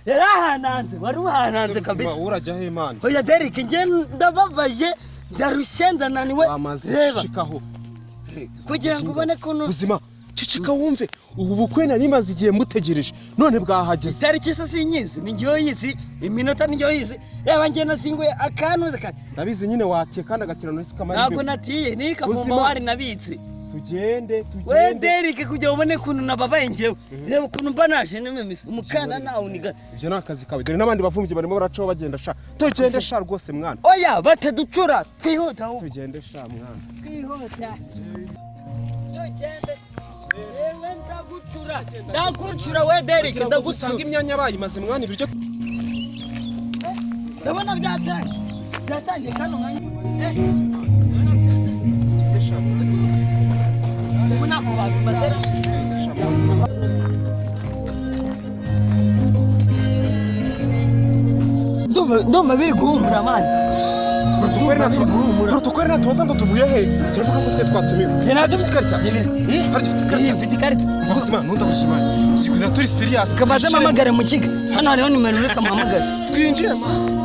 yarahananze wari uhananze kabisa urajya he Imana oya Derek nge ndababaje ndarushenda naniwe reba shikaho kugira ngo ubone kuno buzima cicika wumve ubu bukwe nari maze igihe mutegereje none bwahageze itariki se sinyizi ni ngiyo yizi iminota ni ngiyo yizi reba nge nasinguye akanuze kandi ndabizi nyine watiye kandi agatirano isi kamari ntabwo natiye ni Kuvumba wari nabitse tugende we Derek kujya ubone kuntu nababaye ngewe reba ukuntu mbanaje n'imemisi umukanda nawe uniga ibyo nakazi kawe dore nabandi bavumvye barimo baracaho bagenda sha tugende sha rwose mwana oya bataducura twihuta tugende sha mwana twihuta tugende ewe ndagucura we Derek ndagusanga imyanya bayimaze mwana ibiryo ndabona byatangiye kano mwanya Una babimaze ndumva biri guhumura mani protokole natubaza ngo tuvuye he turavuga ko twe twatumiwe njye dufite ikarita mfite ikarita mvugusima ntundagurisha imana sikwina turi serious kamaze amamagare mu kiga hano hariho nimero reka muhamagare twinjire mani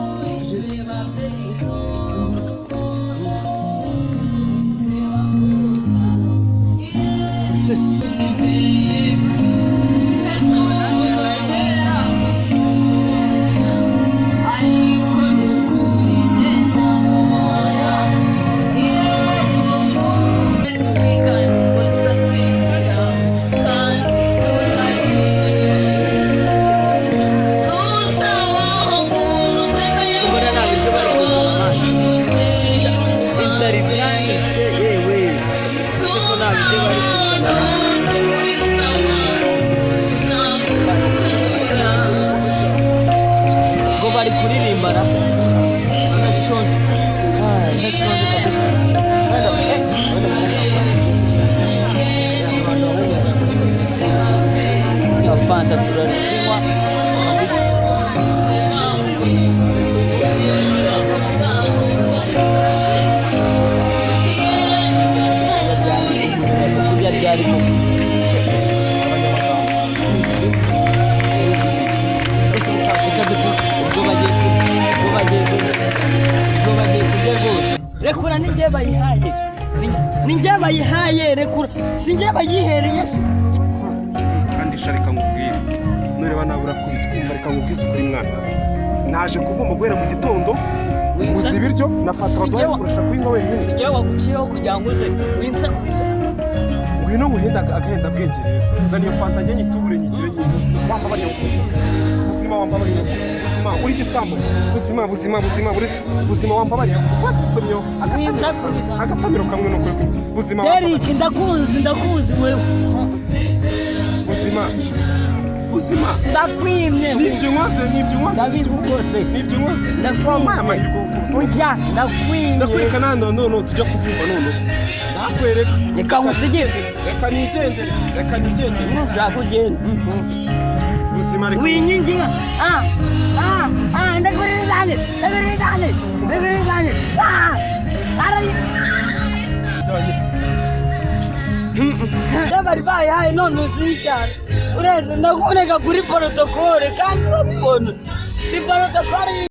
Fanta turarisinywa rekura ninjye bayihaye rekura sinjye bayihereye se kandi sharika ngubwire nureba nabura kubitwumva reka ngubwize kuri mwana naje kuvuma guhera mu gitondo uzi ibiryo nafata baduhaye kurusha kwinga wenyine sinjye waguciyeho kugira ngo uze winse kubisa ngwino nguhenda agahenda bwegereye zaniyo fanta njye nyitubure nyigire nyinshi wamba bari ubuzima wamba bari ubuzima uri gisambo ubuzima uretse ubuzima wamba bari wasisomyo agatamiro kamwe no kuri ubuzima Derek ndakuzi wewe ubuzima ndakwimye nibyo nkoze nibyo nkoze ndakwambaye amahirwe oya ndakwimye ndakwereka nano tujya kuvumba none ndakwereka reka ngusigire reka nigendere nushaka ugenda ubuzima reka winyingira ndakurinzanye bari bayihaye none uzijyana urenze ndakureka kuri protokole kandi urabibona si protokole